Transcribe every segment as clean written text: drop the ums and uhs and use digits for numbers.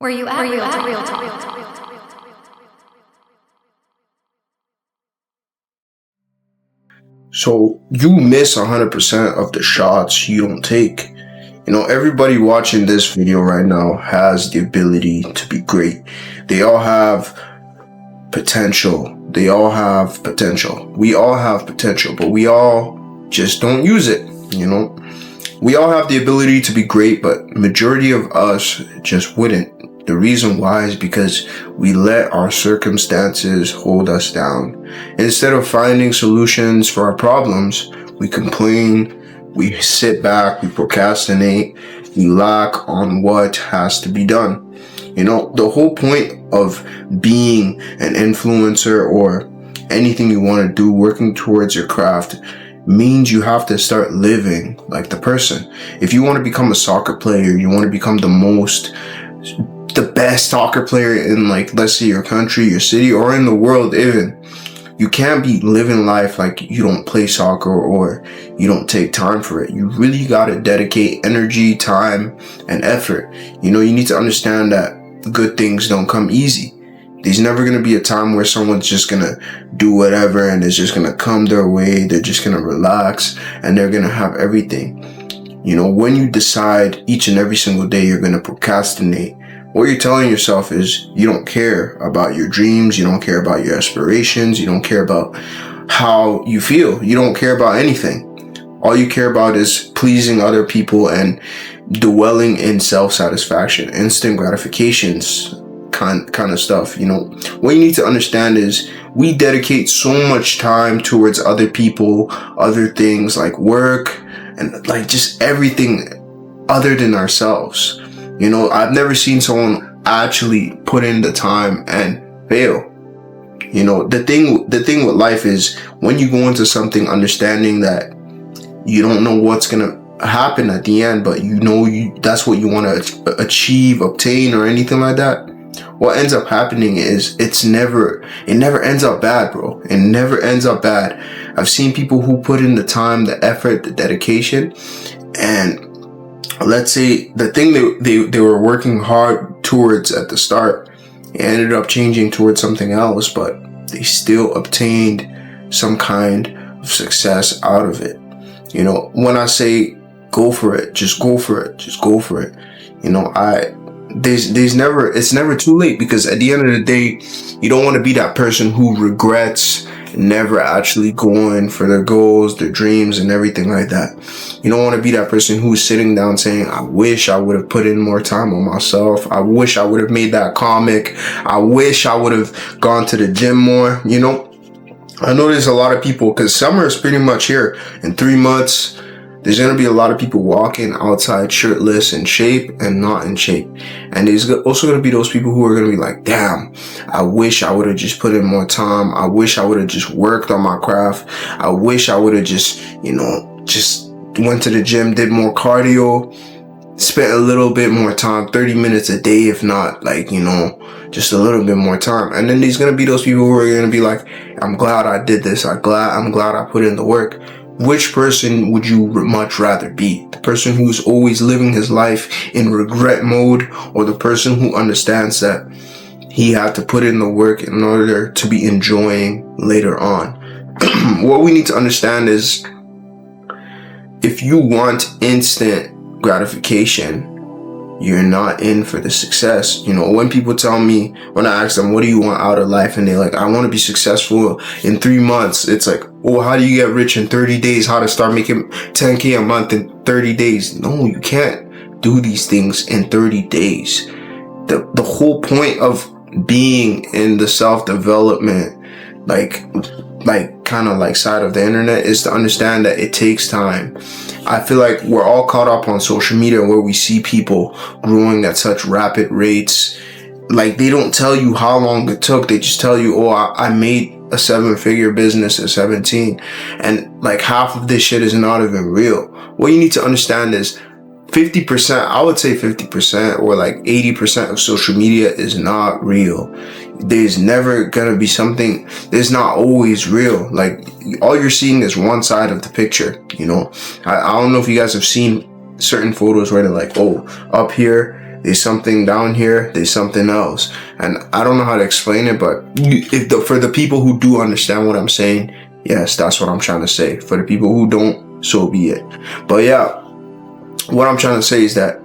Where you at? Real talk. So you miss 100% of the shots you don't take. Everybody watching this video right now has the ability to be great. They all have potential. We all have potential, but we all just don't use it. We all have the ability to be great, but majority of us just wouldn't. The reason why is because we let our circumstances hold us down. Instead of finding solutions for our problems, we complain, we sit back, we procrastinate, we lack on what has to be done. The whole point of being an influencer or anything you want to do, working towards your craft, means you have to start living like the person. If you want to become a soccer player, you want to become the best soccer player in, let's say, your country, your city, or in the world even. You can't be living life like you don't play soccer or you don't take time for it. You really got to dedicate energy, time, and effort. You need to understand that good things don't come easy. There's never going to be a time where someone's just going to do whatever and it's just going to come their way. They're just going to relax and they're going to have everything. When you decide each and every single day you're going to procrastinate, what you're telling yourself is you don't care about your dreams, you don't care about your aspirations, you don't care about how you feel, you don't care about anything. All you care about is pleasing other people and dwelling in self-satisfaction, instant gratifications, kind of stuff. What you need to understand is we dedicate so much time towards other people, other things like work, and just everything other than ourselves. I've never seen someone actually put in the time and fail. The thing with life is when you go into something understanding that you don't know what's going to happen at the end, but that's what you want to achieve, obtain, or anything like that. What ends up happening is it never ends up bad, bro. It never ends up bad. I've seen people who put in the time, the effort, the dedication, and let's say the thing they were working hard towards at the start, it ended up changing towards something else, but they still obtained some kind of success out of it. When I say go for it, just go for it, just go for it. It's never too late, because at the end of the day, you don't want to be that person who regrets never actually going for their goals, their dreams, and everything like that. You don't want to be that person who's sitting down saying, I wish I would have put in more time on myself. I wish I would have made that comic. I wish I would have gone to the gym more. I know there's a lot of people, because summer is pretty much here. In 3 months, there's going to be a lot of people walking outside shirtless, in shape and not in shape. And there's also going to be those people who are going to be like, damn, I wish I would have just put in more time. I wish I would have just worked on my craft. I wish I would have just went to the gym, did more cardio, spent a little bit more time, 30 minutes a day, if not just a little bit more time. And then there's going to be those people who are going to be like, I'm glad I did this. I'm glad I put in the work. Which person would you much rather be? The person who's always living his life in regret mode, or the person who understands that he had to put in the work in order to be enjoying later on? What we need to understand is, if you want instant gratification, you're not in for the success. When people tell me, when I ask them, what do you want out of life? And they're like, I want to be successful in 3 months. It's like, oh, how do you get rich in 30 days? How to start making 10K a month in 30 days? No, you can't do these things in 30 days. The whole point of being in the self-development, side of the internet, is to understand that it takes time. I feel like we're all caught up on social media where we see people growing at such rapid rates. They don't tell you how long it took. They just tell you, I made a 7-figure business at 17. And half of this shit is not even real. What you need to understand is 50%, I would say 50% or 80% of social media is not real. There's never gonna be something, there's not always real. All you're seeing is one side of the picture, I don't know if you guys have seen certain photos where they're like, oh, up here There's something down here, there's something else. And I don't know how to explain it, but for the people who do understand what I'm saying, yes, that's what I'm trying to say. For the people who don't, so be it. But yeah, what I'm trying to say is that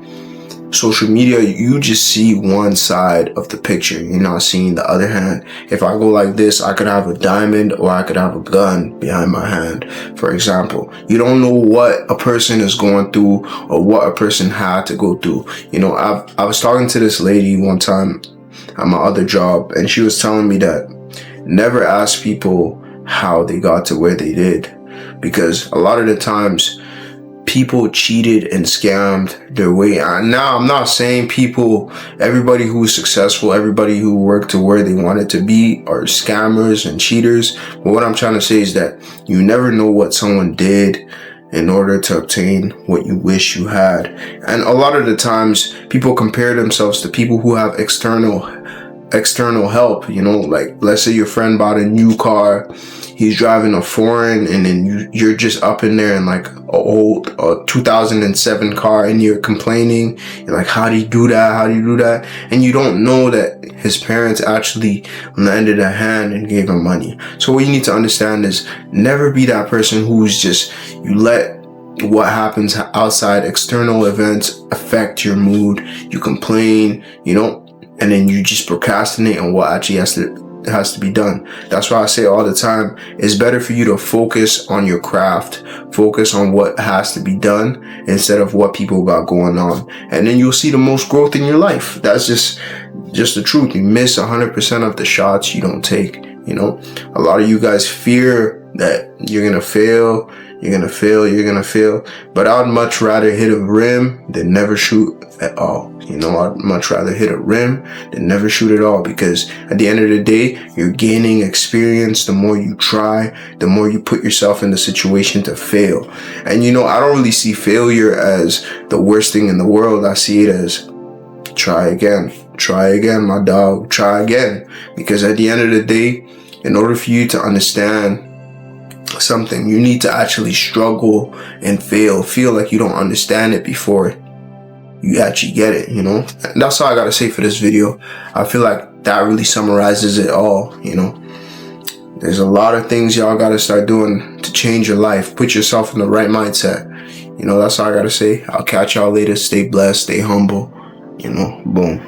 social media, you just see one side of the picture. You're not seeing the other hand. If I go like this, I could have a diamond or I could have a gun behind my hand, for example. You don't know what a person is going through or what a person had to go through. You know, I was talking to this lady one time at my other job, and she was telling me that never ask people how they got to where they did, because a lot of the times people cheated and scammed their way. Now, I'm not saying everybody who's successful, everybody who worked to where they wanted to be are scammers and cheaters. But what I'm trying to say is that you never know what someone did in order to obtain what you wish you had. And a lot of the times people compare themselves to people who have external help. You know, like, let's say your friend bought a new car, he's driving a foreign, and then you're just up in there in like a old 2007 car, and you're complaining. You're like, how do you do that? And you don't know that his parents actually lended a hand and gave him money. So what you need to understand is never be that person who's just, you let what happens outside external events affect your mood. You complain, you know, and then you just procrastinate on what actually has to be done. That's why I say all the time, it's better for you to focus on your craft, focus on what has to be done instead of what people got going on. And then you'll see the most growth in your life. That's just the truth. You miss 100% of the shots you don't take. You know, a lot of you guys fear that you're going to fail. But I'd much rather hit a rim than never shoot at all. You know, I'd much rather hit a rim than never shoot at all, because at the end of the day, you're gaining experience. The more you try, the more you put yourself in the situation to fail. And you know, I don't really see failure as the worst thing in the world. I see it as try again, my dog, try again. Because at the end of the day, in order for you to understand something, you need to actually struggle and feel like you don't understand it before you actually get it, you know. And that's all I gotta say for this video. I feel like that really summarizes it all. You know, there's a lot of things y'all gotta start doing to change your life, put yourself in the right mindset. You know, that's all I gotta say. I'll catch y'all later. Stay blessed, stay humble, you know. Boom.